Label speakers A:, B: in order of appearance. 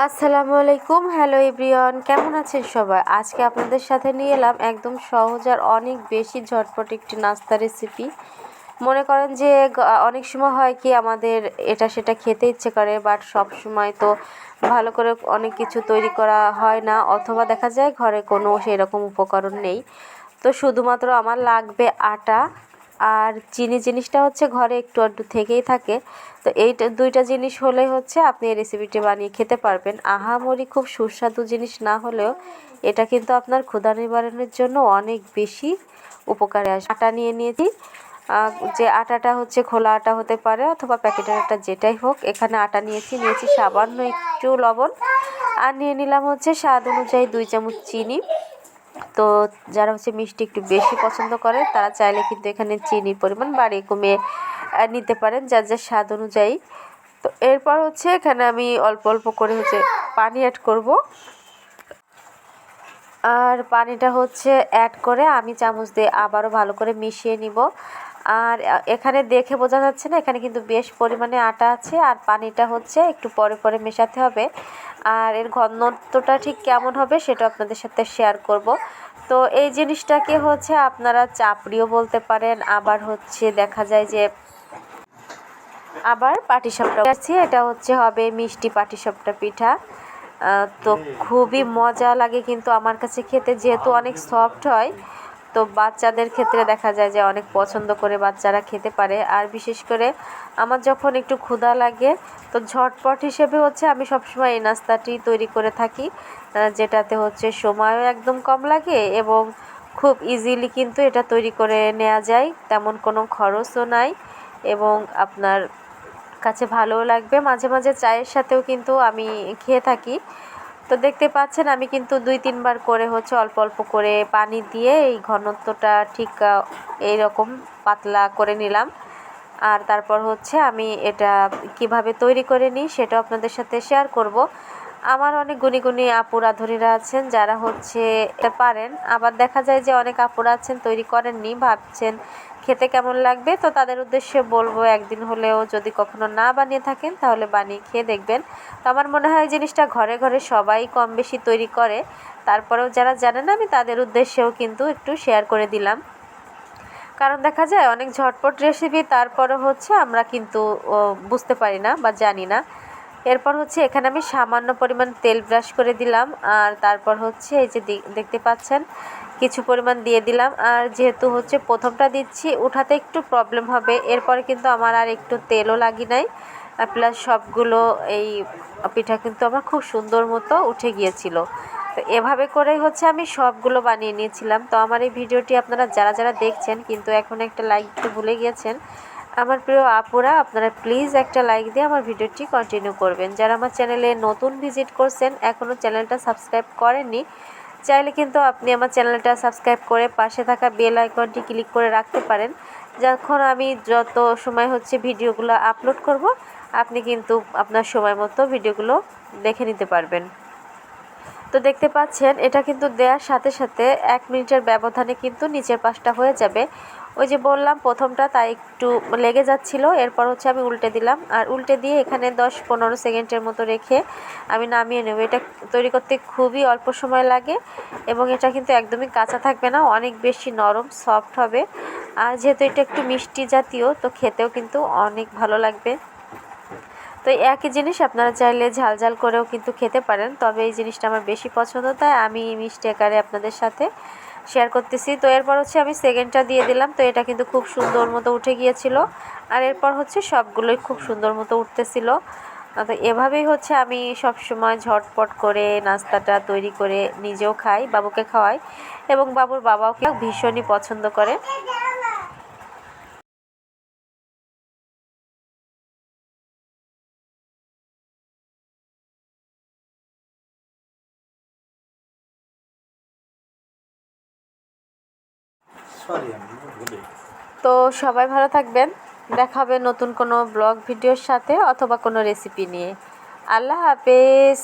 A: আসসালামু আলাইকুম। Hello everyone, কেমন আছেন সবাই? আজকে আপনাদের সাথে নিয়ে এলাম একদম সহজ আর অনেক বেশি ঝটপট একটি নাস্তা রেসিপি। মনে করেন যে অনেক সময় হয় কি আমাদের এটা সেটা খেতে ইচ্ছে করে, বাট সব সময় তো ভালো করে অনেক কিছু তৈরি করা হয় না, অথবা দেখা যায় ঘরে কোনো সেরকম উপকরণ নেই। তো শুধুমাত্র আমার লাগবে আটা আর চিনি। জিনিসটা হচ্ছে ঘরে একটু আধটু থেকেই থাকে। তো এইটা দুইটা জিনিস হলেই হচ্ছে আপনি এই রেসিপিটি বানিয়ে খেতে পারবেন। আহামরি খুব সুস্বাদু জিনিস না হলেও এটা কিন্তু আপনার ক্ষুধা নিবারণের জন্য অনেক বেশি উপকারে আসে। আটা নিয়ে নিয়েছি, যে আটাটা হচ্ছে খোলা আটা হতে পারে অথবা প্যাকেটের আটা, যেটাই হোক। এখানে আটা নিয়েছি সামান্য একটু লবণ, আর নিয়ে নিলাম হচ্ছে স্বাদ অনুযায়ী 2 চামচ চিনি। তো যারা হচ্ছে মিষ্টি একটু বেশি পছন্দ করে তারা চাইলে কিন্তু এখানে চিনির পরিমাণ বাড়িয়ে কমিয়ে নিতে পারেন, যার যার স্বাদ অনুযায়ী। তো এরপর হচ্ছে এখানে আমি অল্প অল্প করে হচ্ছে পানি অ্যাড করব, আর পানিটা হচ্ছে অ্যাড করে আমি চামচ দিয়ে আবারও ভালো করে মিশিয়ে নিব। আর এখানে দেখে বোঝা যাচ্ছে না, এখানে কিন্তু বেশ পরিমাণে আটা আছে, আর পানিটা হচ্ছে একটু পরে পরে মেশাতে হবে। আর এর ঘনত্বটা ঠিক কেমন হবে সেটা আপনাদের সাথে শেয়ার করব। তো এই জিনিসটাকে হচ্ছে আপনারা চাপড়িও বলতে পারেন, আবার হচ্ছে দেখা যায় যে আবার পাটিসাপটা আছে, এটা হচ্ছে হবে মিষ্টি পাটিসাপটা পিঠা। তো খুবই মজা লাগে কিন্তু আমার কাছে খেতে, যেহেতু অনেক সফট হয়। তো বাচ্চাদের ক্ষেত্রে দেখা যায় যে অনেক পছন্দ করে বাচ্চারা খেতে পারে। আর বিশেষ করে আমার যখন একটু ক্ষুধা লাগে, তো ঝটপট হিসেবে হচ্ছে আমি সবসময় এই নাস্তাটি তৈরি করে থাকি, যেটাতে হচ্ছে সময়ও একদম কম লাগে এবং খুব ইজিলি কিন্তু এটা তৈরি করে নেওয়া যায়, তেমন কোনো খরচও নাই এবং আপনার কাছে ভালোও লাগবে। মাঝে মাঝে চায়ের সাথেও কিন্তু আমি খেয়ে থাকি। তো দেখতে পাচ্ছেন আমি কিন্তু 2-3 বার করে হচ্ছে অল্প অল্প করে পানি দিয়ে এই ঘনত্বটা ঠিক এইরকম পাতলা করে নিলাম। আর তারপর হচ্ছে আমি এটা কিভাবে তৈরি করে নিই সেটাও আপনাদের সাথে শেয়ার করব। আমার অনেক গুণী গুণী আপু রাঁধুনিরা আছেন যারা হচ্ছে এটা পারেন, আবার দেখা যায় যে অনেক আপুরা আছেন তৈরি করেননি, ভাবছেন খেতে কেমন লাগবে। তো তাদের উদ্দেশ্যে বলবো, একদিন হলেও যদি কখনো না বানিয়ে থাকেন তাহলে বানিয়ে খেয়ে দেখবেন। তো আমার মনে হয় জিনিসটা ঘরে ঘরে সবাই কম বেশি তৈরি করে, তারপরেও যারা জানেন আমি তাদের উদ্দেশ্যেও কিন্তু একটু শেয়ার করে দিলাম। কারণ দেখা যায় অনেক ঝটপট রেসিপি, তারপরে হচ্ছে আমরা কিন্তু বুঝতে পারি না বা জানি না। এরপর হচ্ছে এখানে আমি সামান্য পরিমাণ তেল ব্রাশ করে দিলাম, আর তারপর হচ্ছে এই যে দেখতে পাচ্ছেন কিছু পরিমাণ দিয়ে দিলাম। আর যেহেতু হচ্ছে প্রথমটা দিচ্ছি, উঠাতে একটু প্রবলেম হবে, এরপরে কিন্তু আমার আর একটু তেলও লাগি নাই, প্লাস সবগুলো এই পিঠা কিন্তু আমার খুব সুন্দর মতো উঠে গিয়েছিল। তো এভাবে করেই হচ্ছে আমি সবগুলো বানিয়ে নিয়েছিলাম। তো আমার এই ভিডিওটি আপনারা যারা যারা দেখছেন কিন্তু এখন একটা লাইক দিতে ভুলে গিয়েছেন, আমার প্রিয় আপুরা আপনারা প্লিজ একটা লাইক দিয়ে আমার ভিডিওটি কন্টিনিউ করবেন। যারা আমার চ্যানেলে নতুন ভিজিট করছেন, এখনও চ্যানেলটা সাবস্ক্রাইব করেননি, চাইলে কিন্তু আপনি আমার চ্যানেলটা সাবস্ক্রাইব করে পাশে থাকা বেল আইকনটি ক্লিক করে রাখতে পারেন। যখন আমি যত সময় হচ্ছে ভিডিওগুলো আপলোড করব, আপনি কিন্তু আপনার সময় মতো ভিডিওগুলো দেখে নিতে পারবেন। তো দেখতে পাচ্ছেন এটা কিন্তু দেওয়ার সাথে সাথে 1 মিনিটের ব্যবধানে কিন্তু নিচের পাশটা হয়ে যাবে। ওই যে বললাম প্রথমটা তাই একটু লেগে যাচ্ছিল, এরপর হচ্ছে আমি উল্টে দিলাম, আর উল্টে দিয়ে এখানে 10-15 সেকেন্ডের মতো রেখে আমি নামিয়ে নেব। এটা তৈরি করতে খুবই অল্প সময় লাগে এবং এটা কিন্তু একদমই কাঁচা থাকবে না, অনেক বেশি নরম সফট হবে। আর যেহেতু এটা একটু মিষ্টি জাতীয়, তো খেতেও কিন্তু অনেক ভালো লাগবে। তো একই জিনিস আপনারা চাইলে ঝাল ঝাল করেও কিন্তু খেতে পারেন, তবে এই জিনিসটা আমার বেশি পছন্দ, তাই আমি মিষ্টি আকারে আপনাদের সাথে শেয়ার করতেছি। তো এরপর হচ্ছে আমি সেকেন্ডটা দিয়ে দিলাম, তো এটা কিন্তু খুব সুন্দর মতো উঠে গিয়েছিল, আর এরপর হচ্ছে সবগুলোই খুব সুন্দর মতো উঠতেছিল। তো এভাবেই হচ্ছে আমি সব সময় ঝটপট করে নাস্তাটা তৈরি করে নিজেও খাই, বাবুকে খাওয়াই এবং বাবুর বাবাও ভীষণই পছন্দ করে। তো সবাই ভালো থাকবেন, দেখা হবে নতুন কোনো ব্লগ ভিডিওর সাথে অথবা কোনো রেসিপি নিয়ে। আল্লাহ হাফেজ।